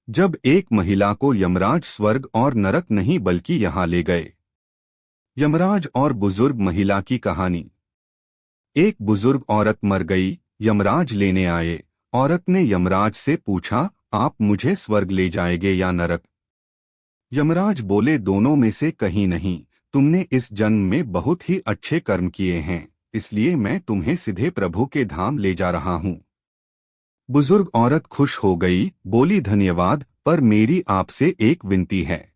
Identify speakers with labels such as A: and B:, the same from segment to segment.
A: जब एक महिला को यमराज स्वर्ग और नरक नहीं बल्कि यहाँ ले गए। यमराज और बुजुर्ग महिला की कहानी। एक बुजुर्ग औरत मर गई। यमराज लेने आए। औरत ने यमराज से पूछा, आप मुझे स्वर्ग ले जाएंगे या नरक? यमराज बोले, दोनों में से कहीं नहीं। तुमने इस जन्म में बहुत ही अच्छे कर्म किए हैं, इसलिए मैं तुम्हें सीधे प्रभु के धाम ले जा रहा हूँ। बुजुर्ग औरत खुश हो गई, बोली, धन्यवाद, पर मेरी आपसे एक विनती है।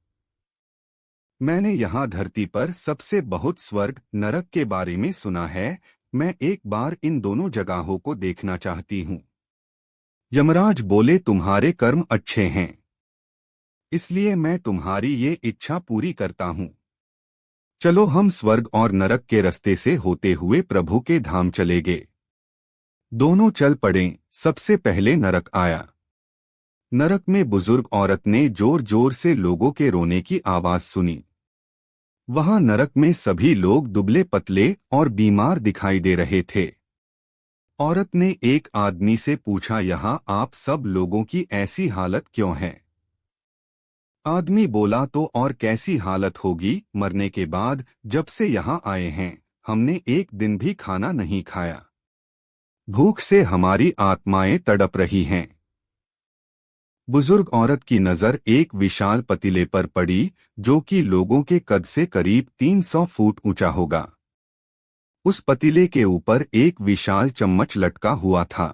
A: मैंने यहाँ धरती पर सबसे बहुत स्वर्ग नरक के बारे में सुना है। मैं एक बार इन दोनों जगहों को देखना चाहती हूँ। यमराज बोले, तुम्हारे कर्म अच्छे हैं, इसलिए मैं तुम्हारी ये इच्छा पूरी करता हूँ। चलो हम स्वर्ग और नरक के रास्ते से होते हुए प्रभु के धाम चले गए। दोनों चल पड़े। सबसे पहले नरक आया। नरक में बुजुर्ग औरत ने जोर जोर से लोगों के रोने की आवाज सुनी। वहां नरक में सभी लोग दुबले पतले और बीमार दिखाई दे रहे थे। औरत ने एक आदमी से पूछा, यहाँ आप सब लोगों की ऐसी हालत क्यों है? आदमी बोला, तो और कैसी हालत होगी, मरने के बाद जब से यहाँ आए हैं हमने एक दिन भी खाना नहीं खाया। भूख से हमारी आत्माएं तड़प रही हैं। बुजुर्ग औरत की नजर एक विशाल पतीले पर पड़ी, जो कि लोगों के कद से करीब 300 फुट ऊंचा होगा। उस पतीले के ऊपर एक विशाल चम्मच लटका हुआ था।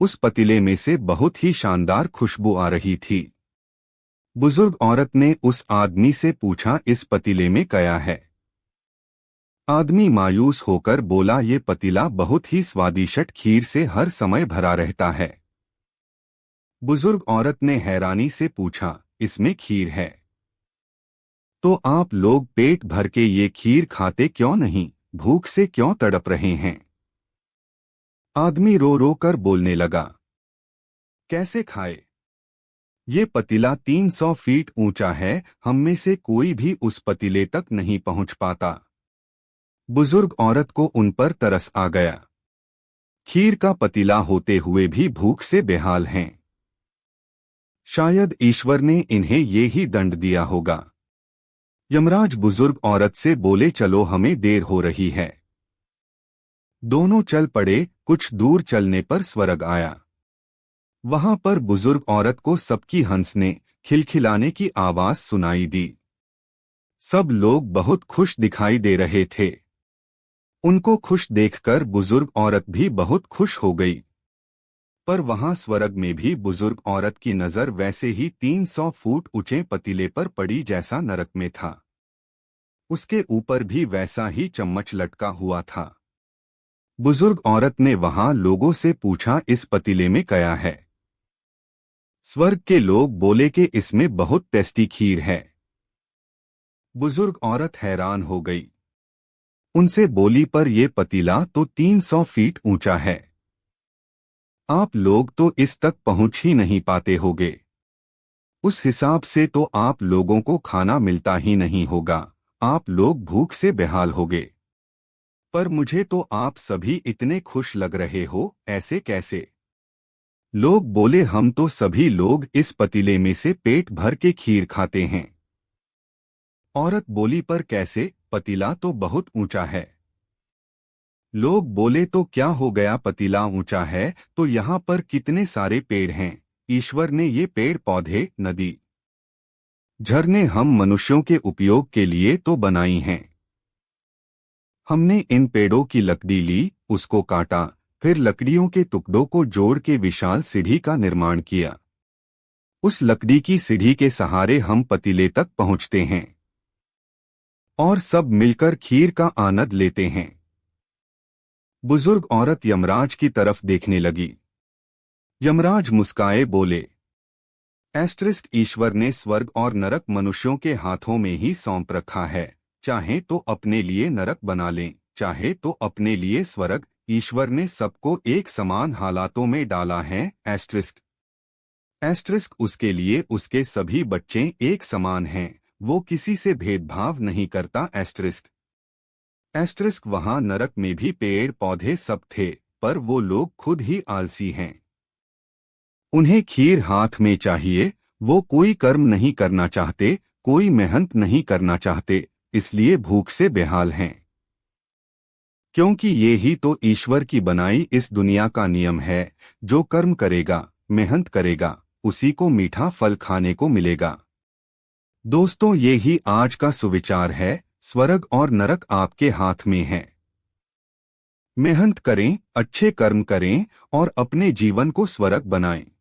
A: उस पतीले में से बहुत ही शानदार खुशबू आ रही थी। बुजुर्ग औरत ने उस आदमी से पूछा, इस पतीले में क्या है? आदमी मायूस होकर बोला, ये पतीला बहुत ही स्वादिष्ट खीर से हर समय भरा रहता है। बुजुर्ग औरत ने हैरानी से पूछा, इसमें खीर है? तो आप लोग पेट भर के ये खीर खाते क्यों नहीं, भूख से क्यों तड़प रहे हैं? आदमी रो रो कर बोलने लगा, कैसे खाए? ये पतीला 300 फीट ऊंचा है, हम में से कोई भी उस पतीले तक नहीं पहुंच पाता। बुजुर्ग औरत को उन पर तरस आ गया। खीर का पतीला होते हुए भी भूख से बेहाल हैं। शायद ईश्वर ने इन्हें ये ही दंड दिया होगा। यमराज बुजुर्ग औरत से बोले, चलो हमें देर हो रही है। दोनों चल पड़े। कुछ दूर चलने पर स्वर्ग आया। वहां पर बुजुर्ग औरत को सबकी हंसने खिलखिलाने की आवाज सुनाई दी। सब लोग बहुत खुश दिखाई दे रहे थे। उनको खुश देखकर बुजुर्ग औरत भी बहुत खुश हो गई। पर वहां स्वर्ग में भी बुजुर्ग औरत की नजर वैसे ही 300 फुट ऊंचे पतीले पर पड़ी जैसा नरक में था। उसके ऊपर भी वैसा ही चम्मच लटका हुआ था। बुजुर्ग औरत ने वहां लोगों से पूछा, इस पतीले में क्या है? स्वर्ग के लोग बोले कि इसमें बहुत टेस्टी खीर है। बुजुर्ग औरत हैरान हो गई। उनसे बोली, पर यह पतीला तो 300 फीट ऊंचा है। आप लोग तो इस तक पहुंच ही नहीं पाते होगे। उस हिसाब से तो आप लोगों को खाना मिलता ही नहीं होगा। आप लोग भूख से बेहाल होगे। पर मुझे तो आप सभी इतने खुश लग रहे हो, ऐसे कैसे? लोग बोले, हम तो सभी लोग इस पतीले में से पेट भर के खीर खाते हैं। औरत बोली, पर कैसे? पतीला तो बहुत ऊंचा है। लोग बोले, तो क्या हो गया, पतीला ऊंचा है तो यहाँ पर कितने सारे पेड़ हैं। ईश्वर ने ये पेड़ पौधे, नदी, झरने हम मनुष्यों के उपयोग के लिए तो बनाई हैं। हमने इन पेड़ों की लकड़ी ली, उसको काटा, फिर लकड़ियों के टुकड़ों को जोड़ के विशाल सीढ़ी का निर्माण किया। उस लकड़ी की सीढ़ी के सहारे हम पतीले तक पहुंचते हैं और सब मिलकर खीर का आनंद लेते हैं। बुजुर्ग औरत यमराज की तरफ देखने लगी। यमराज मुस्काए बोले, ईश्वर ने स्वर्ग और नरक मनुष्यों के हाथों में ही सौंप रखा है। चाहे तो अपने लिए नरक बना लें, चाहे तो अपने लिए स्वर्ग। ईश्वर ने सबको एक समान हालातों में डाला है। उसके लिए उसके सभी बच्चे एक समान हैं, वो किसी से भेदभाव नहीं करता। वहां नरक में भी पेड़ पौधे सब थे, पर वो लोग खुद ही आलसी हैं। उन्हें खीर हाथ में चाहिए। वो कोई कर्म नहीं करना चाहते, कोई मेहनत नहीं करना चाहते, इसलिए भूख से बेहाल हैं। क्योंकि ये ही तो ईश्वर की बनाई इस दुनिया का नियम है। जो कर्म करेगा, मेहनत करेगा, उसी को मीठा फल खाने को मिलेगा। दोस्तों, ये ही आज का सुविचार है। स्वर्ग और नरक आपके हाथ में है। मेहनत करें, अच्छे कर्म करें और अपने जीवन को स्वर्ग बनाएं।